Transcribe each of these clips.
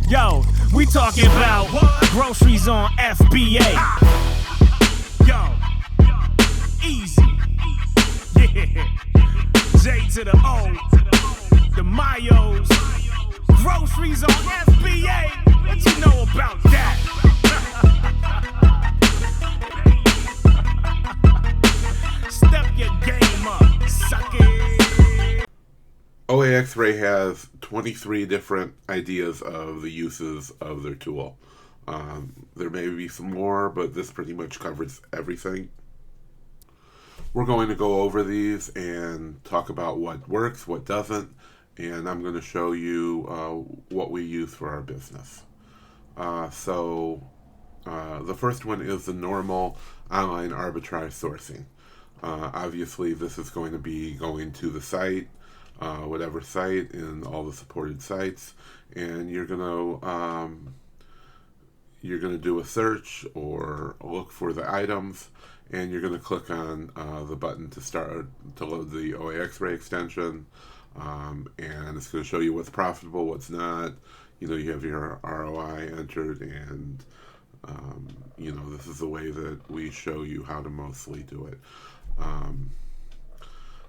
Yo, we talking about groceries on FBA. Yo, easy. Yeah. J to the O, the Mayos. Groceries on FBA. What you know about that? Step your game up, suck it. OAXray has 23 different ideas of the uses of their tool. There may be some more, but this pretty much covers everything. We're going to go over these and talk about what works, what doesn't, and I'm going to show you what we use for our business. So the first one is the normal online arbitrage sourcing. Obviously, this is going to be going to the site, whatever site in all the supported sites, and you're gonna do a search or look for the items, and you're gonna click on the button to load the OAXray extension, and it's going to show you what's profitable, what's not. You have your ROI entered, and this is the way that we show you how to mostly do it.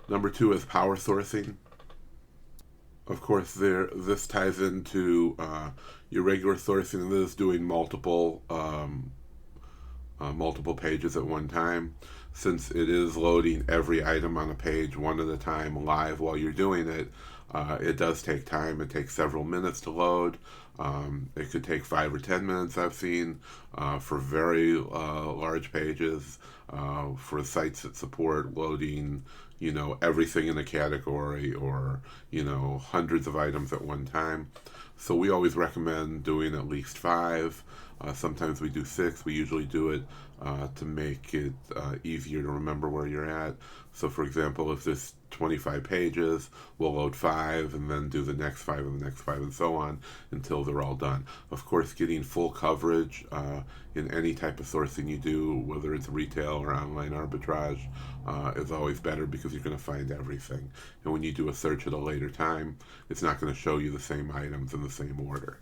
Number 2 is power sourcing. Of course, this ties into your regular sourcing, and this is doing multiple pages at one time. Since it is loading every item on a page one at a time live while you're doing it, it does take time. It takes several minutes to load. It could take 5 or 10 minutes, I've seen, for very large pages, for sites that support loading, everything in a category, or, hundreds of items at one time. So we always recommend doing at least 5. Sometimes we do 6. We usually do it to make it easier to remember where you're at. So, for example, if there's 25 pages, we'll load 5 and then do the next 5 and the next 5 and so on until they're all done. Of course, getting full coverage in any type of sourcing you do, whether it's retail or online arbitrage, is always better, because you're going to find everything. And when you do a search at a later time, it's not going to show you the same items in the same order.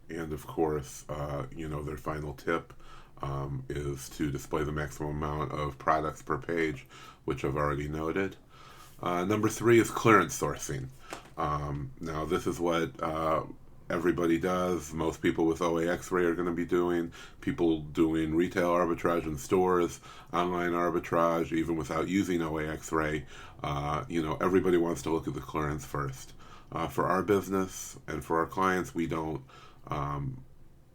And of course, their final tip is to display the maximum amount of products per page, which I've already noted. Number 3 is clearance sourcing. Now, this is what everybody does. Most people with OAXray are going to be doing. People doing retail arbitrage in stores, online arbitrage, even without using OAXray. Everybody wants to look at the clearance first. For our business and for our clients, we don't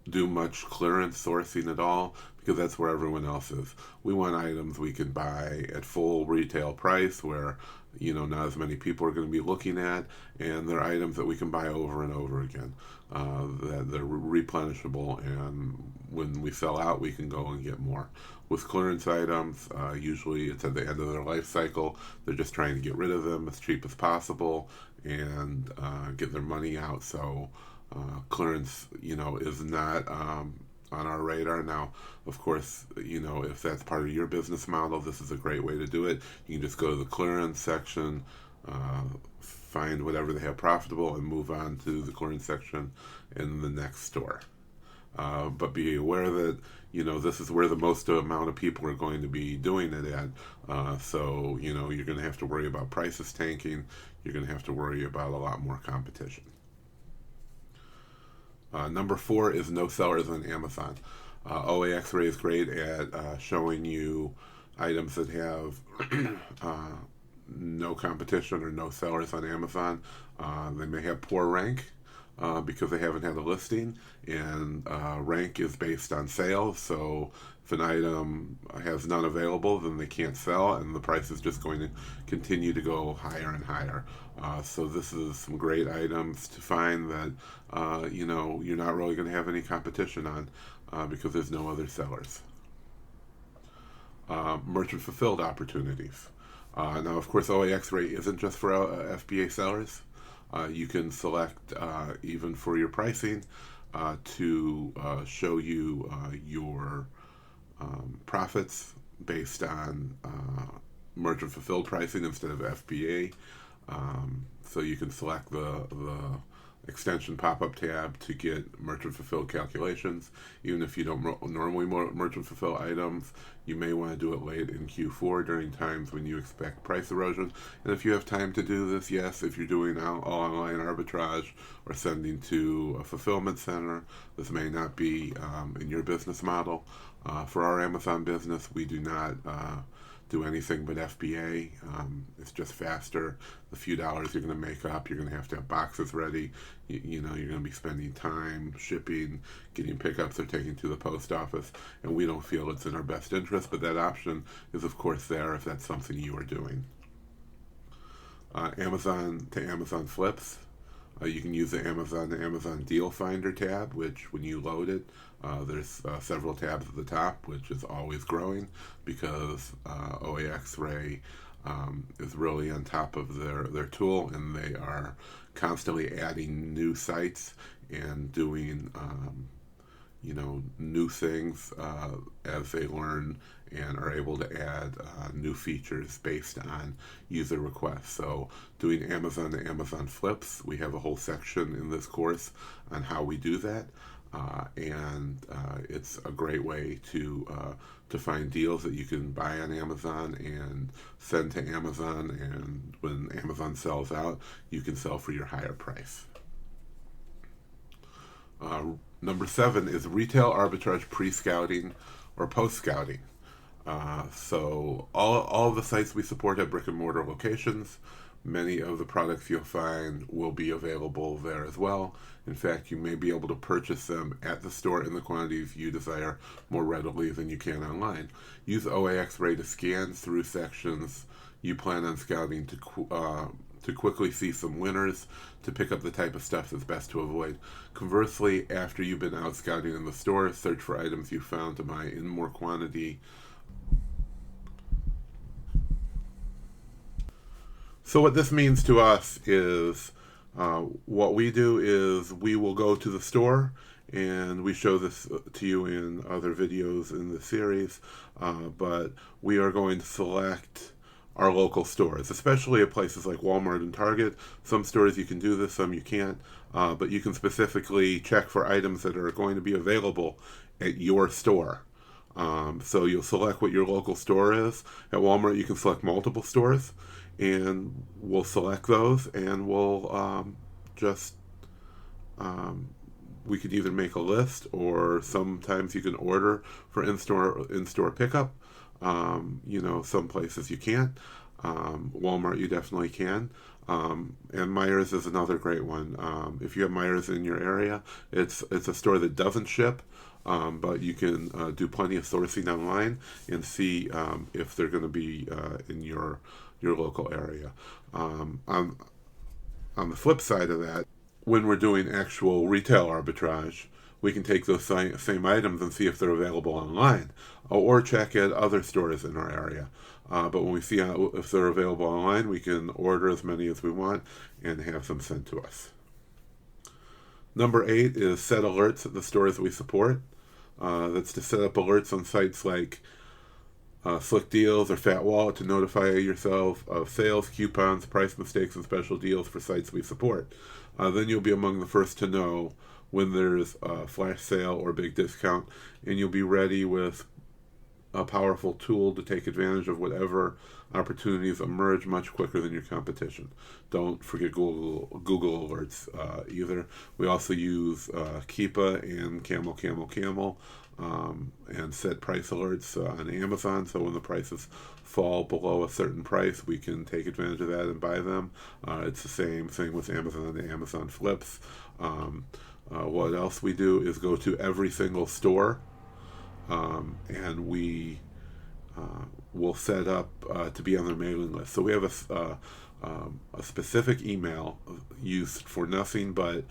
do much clearance sourcing at all, because that's where everyone else is. We want items we can buy at full retail price, where not as many people are going to be looking at, and they're items that we can buy over and over again, that they're replenishable, and when we sell out, we can go and get more. With clearance items, usually it's at the end of their life cycle. They're just trying to get rid of them as cheap as possible and get their money out. So clearance, is not on our radar. Now, of course, if that's part of your business model, this is a great way to do it. You can just go to the clearance section, find whatever they have profitable, and move on to the clearance section in the next store. But be aware that, this is where the most amount of people are going to be doing it at. So, you're going to have to worry about prices tanking. You're going to have to worry about a lot more competition. Number 4 is no sellers on Amazon. OAXray is great at showing you items that have no competition or no sellers on Amazon. They may have poor rank because they haven't had a listing, and rank is based on sales. So if an item has none available, then they can't sell, and the price is just going to continue to go higher and higher. So this is some great items to find that you're not really going to have any competition on, because there's no other sellers. Merchant fulfilled opportunities. Now, of course, OAXray isn't just for FBA sellers. You can select, even for your pricing, to show you your profits based on merchant fulfilled pricing instead of FBA. So you can select the extension pop-up tab to get merchant fulfilled calculations. Even if you don't normally merchant fulfill items, you may want to do it late in Q4 during times when you expect price erosion. And if you have time to do this, yes, if you're doing all online arbitrage or sending to a fulfillment center, this may not be in your business model. For our Amazon business, we do not do anything but FBA. It's just faster. The few dollars you're going to make up, you're going to have boxes ready. You know, you're going to be spending time shipping, getting pickups, or taking to the post office, and we don't feel it's in our best interest, but that option is, of course, there if that's something you are doing. Amazon to Amazon flips. You can use the Amazon Deal Finder tab, which when you load it, there's several tabs at the top, which is always growing because OAXray is really on top of their tool, and they are constantly adding new sites and doing new things as they learn and are able to add new features based on user requests. So doing Amazon to Amazon flips, we have a whole section in this course on how we do that. And it's a great way to find deals that you can buy on Amazon and send to Amazon, and when Amazon sells out, you can sell for your higher price. Number 7 is retail arbitrage pre-scouting or post-scouting. So all of the sites we support have brick and mortar locations. Many of the products you'll find will be available there as well. In fact, you may be able to purchase them at the store in the quantities you desire more readily than you can online. Use OAXray to scan through sections you plan on scouting to quickly see some winners, to pick up the type of stuff that's best to avoid. Conversely, after you've been out scouting in the store, search for items you found to buy in more quantity. So what this means to us is what we do is we will go to the store, and we show this to you in other videos in the series, but we are going to select our local stores, especially at places like Walmart and Target. Some stores you can do this, some you can't, but you can specifically check for items that are going to be available at your store. So you'll select what your local store is. At Walmart, you can select multiple stores, and we'll select those, and we'll we could either make a list, or sometimes you can order for in-store pickup. Some places you can't. Walmart you definitely can. And Meijer's is another great one. If you have Meijer's in your area, it's a store that doesn't ship, but you can do plenty of sourcing online and see if they're going to be in your local area. On the flip side of that, when we're doing actual retail arbitrage, we can take those same items and see if they're available online, or check at other stores in our area. But when we see if they're available online, we can order as many as we want and have them sent to us. Number 8 is set alerts at the stores we support. That's to set up alerts on sites like Slick Deals or Fat Wallet to notify yourself of sales, coupons, price mistakes, and special deals for sites we support. Then you'll be among the first to know when there's a flash sale or big discount, and you'll be ready with a powerful tool to take advantage of whatever opportunities emerge much quicker than your competition. Don't forget Google Alerts either. We also use Keepa and Camel, and set price alerts on Amazon, so when the prices fall below a certain price, we can take advantage of that and buy them. It's the same thing with Amazon and Amazon flips. What else we do is go to every single store, and we will set up to be on their mailing list. So we have a specific email used for nothing but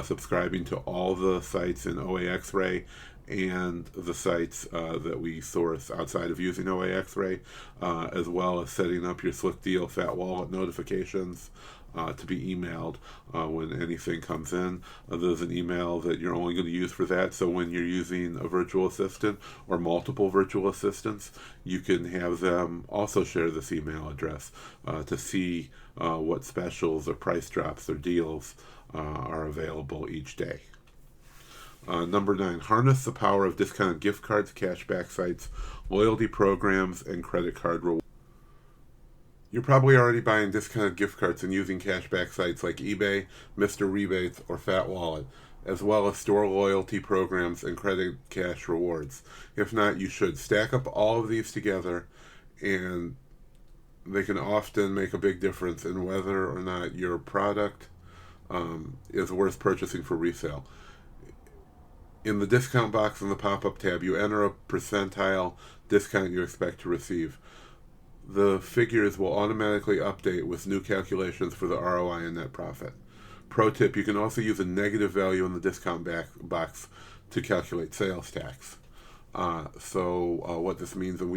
subscribing to all the sites in OAXray and the sites that we source outside of using OAXray, as well as setting up your Slick Deal Fat Wallet notifications to be emailed when anything comes in. There's an email that you're only going to use for that, so when you're using a virtual assistant or multiple virtual assistants, you can have them also share this email address to see what specials or price drops or deals are available each day. Number 9, harness the power of discounted gift cards, cashback sites, loyalty programs, and credit card rewards. You're probably already buying discounted gift cards and using cashback sites like eBay, Mr. Rebates, or Fat Wallet, as well as store loyalty programs and credit cash rewards. If not, you should stack up all of these together, and they can often make a big difference in whether or not your product is worth purchasing for resale. In the discount box in the pop-up tab, you enter a percentile discount you expect to receive. The figures will automatically update with new calculations for the ROI and net profit. Pro tip, you can also use a negative value in the discount box to calculate sales tax. What this means, and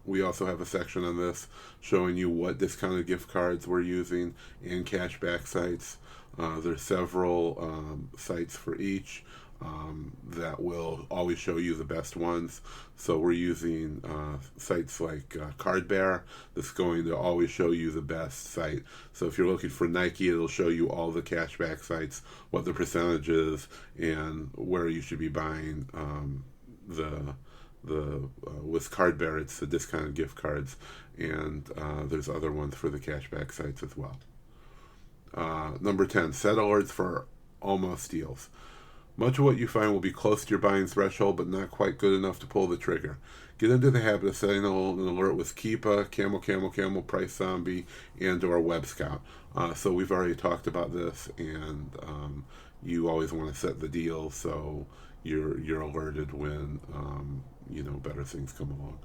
we also have a section on this showing you what discounted gift cards we're using and cashback sites. There's several sites for each that will always show you the best ones. So we're using sites like Cardbear that's going to always show you the best site. So if you're looking for Nike, it'll show you all the cashback sites, what the percentage is, and where you should be buying with Cardbear, it's the discounted gift cards, and there's other ones for the cashback sites as well. Number 10, set alerts for almost deals. Much of what you find will be close to your buying threshold, but not quite good enough to pull the trigger. Get into the habit of setting an alert with Keepa, Camel, Price Zombie, and or Web Scout. So we've already talked about this, and you always want to set the deal so you're alerted when better things come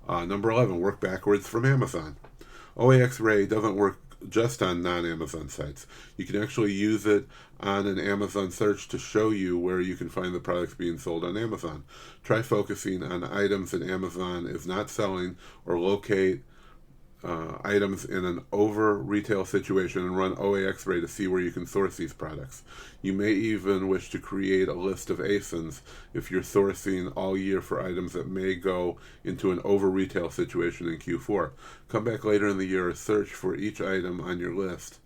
along. Number 11, work backwards from Amazon. OAXray doesn't work just on non-Amazon sites. You can actually use it on an Amazon search to show you where you can find the products being sold on Amazon. Try focusing on items that Amazon is not selling, or locate items in an over retail situation and run OAXray to see where you can source these products. You may even wish to create a list of ASINs if you're sourcing all year for items that may go into an over retail situation in Q4. Come back later in the year, search for each item on your list,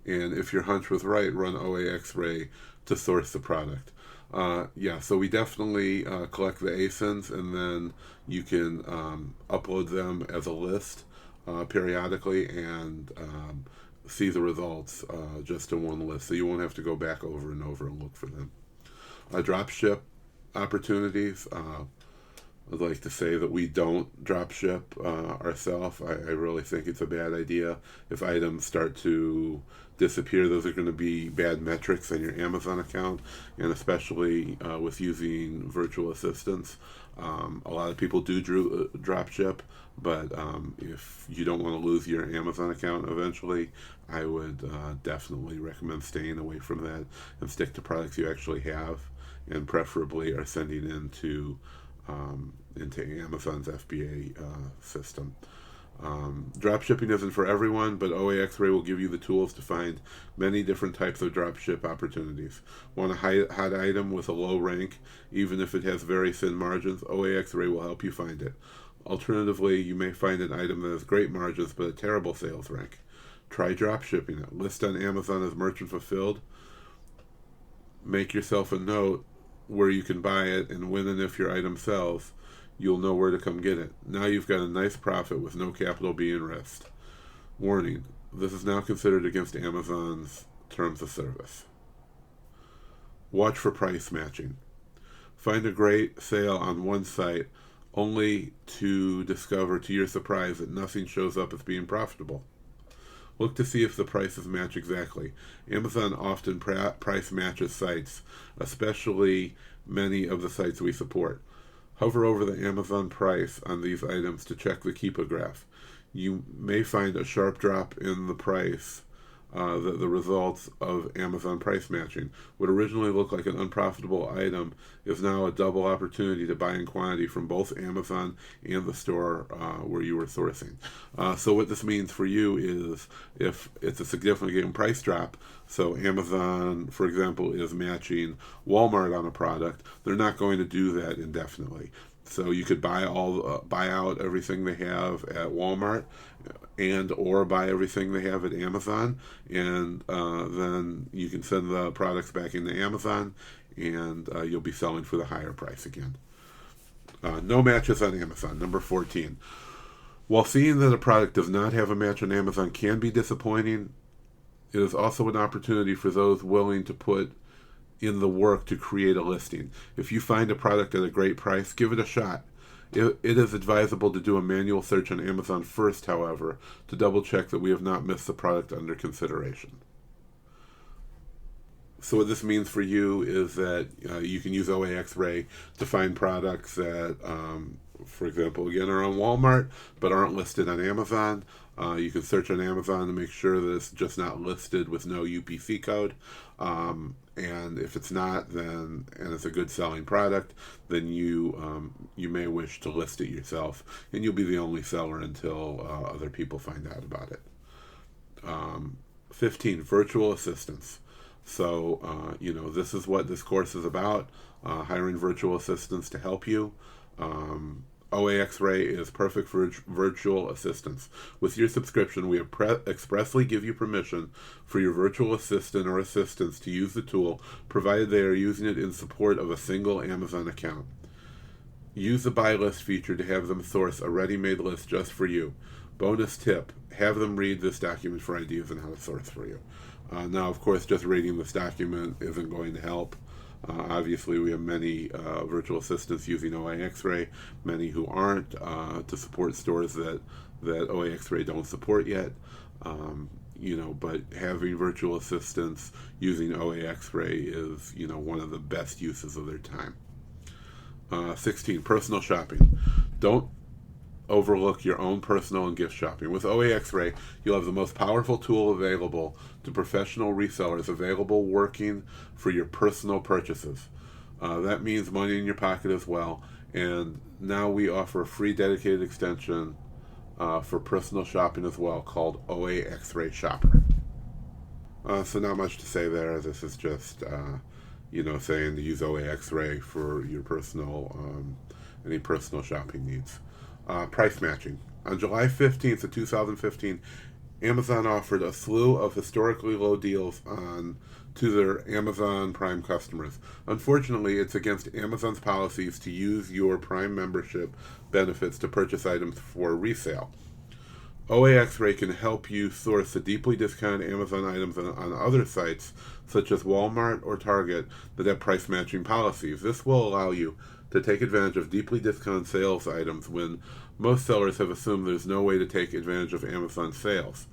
and if your hunch was right, run OAXray to source the product. So we definitely collect the ASINs, and then you can upload them as a list periodically and see the results just in one list, so you won't have to go back over and over and look for them. Dropship opportunities. I'd like to say that we don't dropship ourselves. I really think it's a bad idea. If items start to disappear, those are going to be bad metrics on your Amazon account, and especially with using virtual assistants. A lot of people do dropship, but if you don't want to lose your Amazon account eventually, I would definitely recommend staying away from that and stick to products you actually have, and preferably are sending into Amazon's FBA system. Dropshipping isn't for everyone, but OAXray will give you the tools to find many different types of dropship opportunities. Want a hot item with a low rank, even if it has very thin margins? OAXray will help you find it. Alternatively, you may find an item that has great margins but a terrible sales rank. Try dropshipping it. List on Amazon as merchant fulfilled. Make yourself a note where you can buy it, and when and if your item sells, you'll know where to come get it. Now you've got a nice profit with no capital being risked. Warning, this is now considered against Amazon's terms of service. Watch for price matching. Find a great sale on one site only to discover to your surprise that nothing shows up as being profitable. Look to see if the prices match exactly. Amazon often price matches sites, especially many of the sites we support. Hover over the Amazon price on these items to check the Keepa graph. You may find a sharp drop in the price the results of Amazon price matching. What originally looked like an unprofitable item is now a double opportunity to buy in quantity from both Amazon and the store where you were sourcing. So what this means for you is if it's a significant price drop, so Amazon, for example, is matching Walmart on a product, they're not going to do that indefinitely. So you could buy out everything they have at Walmart, and or buy everything they have at Amazon, and then you can send the products back into Amazon, and you'll be selling for the higher price again. No matches on Amazon. Number 14. While seeing that a product does not have a match on Amazon can be disappointing, it is also an opportunity for those willing to put in the work to create a listing. If you find a product at a great price, give it a shot. It is advisable to do a manual search on Amazon first, however, to double check that we have not missed the product under consideration. So what this means for you is that you can use OAXray to find products that, for example, again, are on Walmart but aren't listed on Amazon. You can search on Amazon to make sure that it's just not listed with no UPC code. And if it's not, then and it's a good selling product, then you may wish to list it yourself, and you'll be the only seller until other people find out about it. 15, virtual assistants. So this is what this course is about: hiring virtual assistants to help you. OAXray is perfect for virtual assistants. With your subscription, we expressly give you permission for your virtual assistant or assistants to use the tool, provided they are using it in support of a single Amazon account. Use the buy list feature to have them source a ready-made list just for you. Bonus tip, have them read this document for ideas on how to source for you. Now, of course, just reading this document isn't going to help. Obviously, we have many virtual assistants using OAXray, many who aren't, to support stores that OAXray don't support yet. But having virtual assistants using OAXray is, one of the best uses of their time. 16, personal shopping. Don't overlook your own personal and gift shopping. With OAXray, you'll have the most powerful tool available to professional resellers, available working for your personal purchases. That means money in your pocket as well. And now we offer a free dedicated extension for personal shopping as well, called OAXray Shopper. So not much to say there. This is just saying to use OAXray for your personal any personal shopping needs. Price matching. On July 15th of 2015, Amazon offered a slew of historically low deals to their Amazon Prime customers. Unfortunately, it's against Amazon's policies to use your Prime membership benefits to purchase items for resale. OAXray can help you source the deeply discounted Amazon items on other sites, such as Walmart or Target, that have price matching policies. This will allow you to take advantage of deeply discounted sales items when most sellers have assumed there's no way to take advantage of Amazon sales.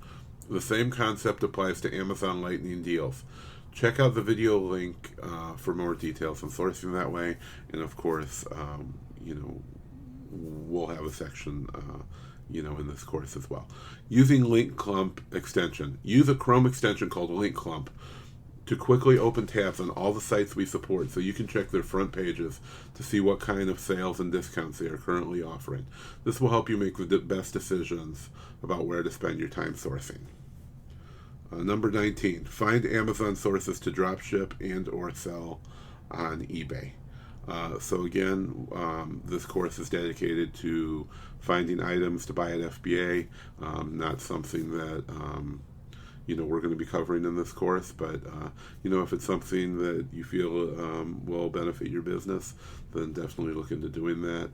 The same concept applies to Amazon Lightning deals. Check out the video link for more details on sourcing that way, and of course, we'll have a section in this course as well. Using Linkclump extension. Use a Chrome extension called Linkclump to quickly open tabs on all the sites we support so you can check their front pages to see what kind of sales and discounts they are currently offering. This will help you make the best decisions about where to spend your time sourcing. Number 19, find Amazon sources to dropship and or sell on eBay. So again, this course is dedicated to finding items to buy at FBA, not something that we're going to be covering in this course, but if it's something that you feel will benefit your business, then definitely look into doing that.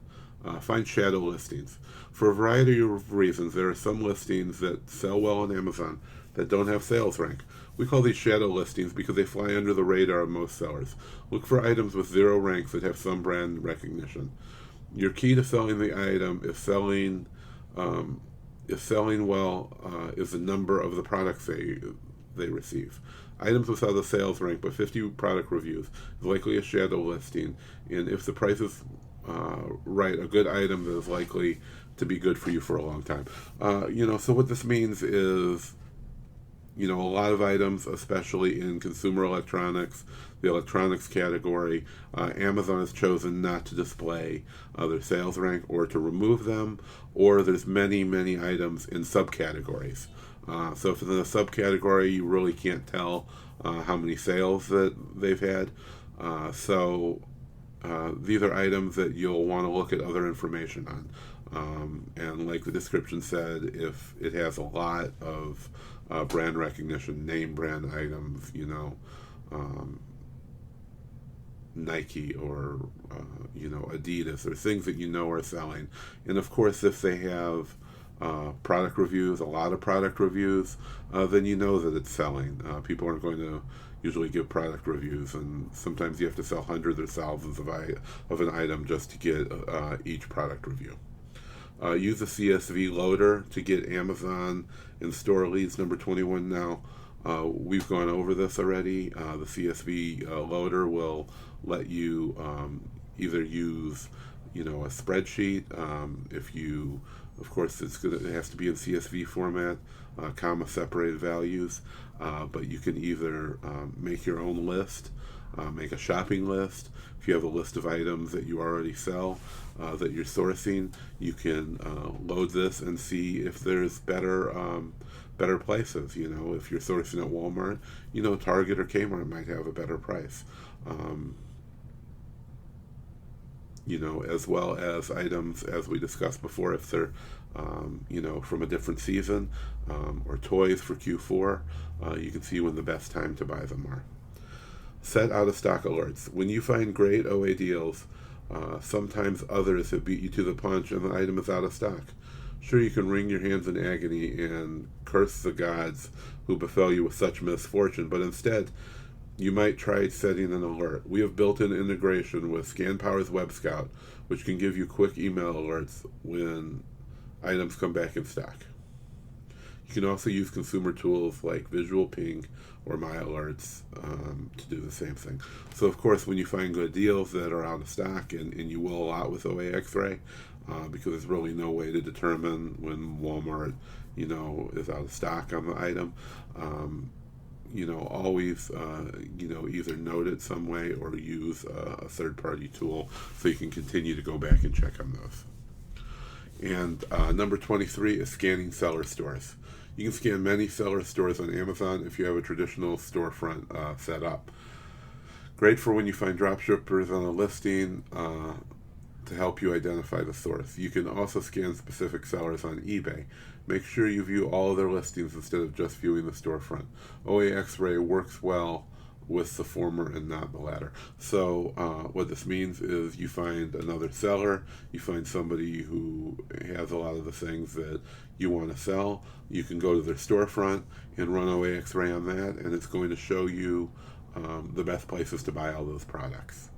Find shadow listings. For a variety of reasons, there are some listings that sell well on Amazon that don't have sales rank. We call these shadow listings because they fly under the radar of most sellers. Look for items with 0 ranks that have some brand recognition. Your key to selling the item is selling well is the number of the products they receive. Items without a sales rank but 50 product reviews is likely a shadow listing, and if the price is right, a good item that is likely to be good for you for a long time. So what this means is A lot of items, especially in consumer electronics, the electronics category, Amazon has chosen not to display their sales rank or to remove them, or there's many, many items in subcategories. So if it's in a subcategory, you really can't tell how many sales that they've had. These are items that you'll want to look at other information on. And like the description said, if it has a lot of brand recognition, name brand items, Nike or Adidas, or things that are selling. And of course, if they have product reviews, a lot of product reviews, then you know that it's selling. People aren't going to usually give product reviews, and sometimes you have to sell hundreds or thousands of an item just to get each product review. Use the CSV loader to get Amazon and store leads. Number 21 now. We've gone over this already. The CSV loader will let you either use a spreadsheet. Of course, it has to be in CSV format, comma separated values, but you can either make your own list, make a shopping list. If you have a list of items that you already sell, that you're sourcing, you can load this and see if there's better places. If you're sourcing at Walmart, Target or Kmart might have a better price. As well as items, as we discussed before, if they're, from a different season, or toys for Q4, you can see when the best time to buy them are. Set out-of-stock alerts. When you find great OA deals, sometimes others have beat you to the punch and the item is out of stock. Sure, you can wring your hands in agony and curse the gods who befell you with such misfortune, but instead, you might try setting an alert. We have built-in integration with ScanPower's Web Scout, which can give you quick email alerts when items come back in stock. You can also use consumer tools like Visual Ping or My Alerts to do the same thing. So, of course, when you find good deals that are out of stock, and you will a lot with OAXray, because there's really no way to determine when Walmart, is out of stock on the item, always, either note it some way or use a third-party tool so you can continue to go back and check on those. And number 23 is scanning seller stores. You can scan many seller stores on Amazon if you have a traditional storefront set up. Great for when you find dropshippers on a listing to help you identify the source. You can also scan specific sellers on eBay. Make sure you view all of their listings instead of just viewing the storefront. OAXray works well with the former and not the latter. So what this means is you find another seller, you find somebody who has a lot of the things that you want to sell, you can go to their storefront and run OAXray on that, and it's going to show you the best places to buy all those products.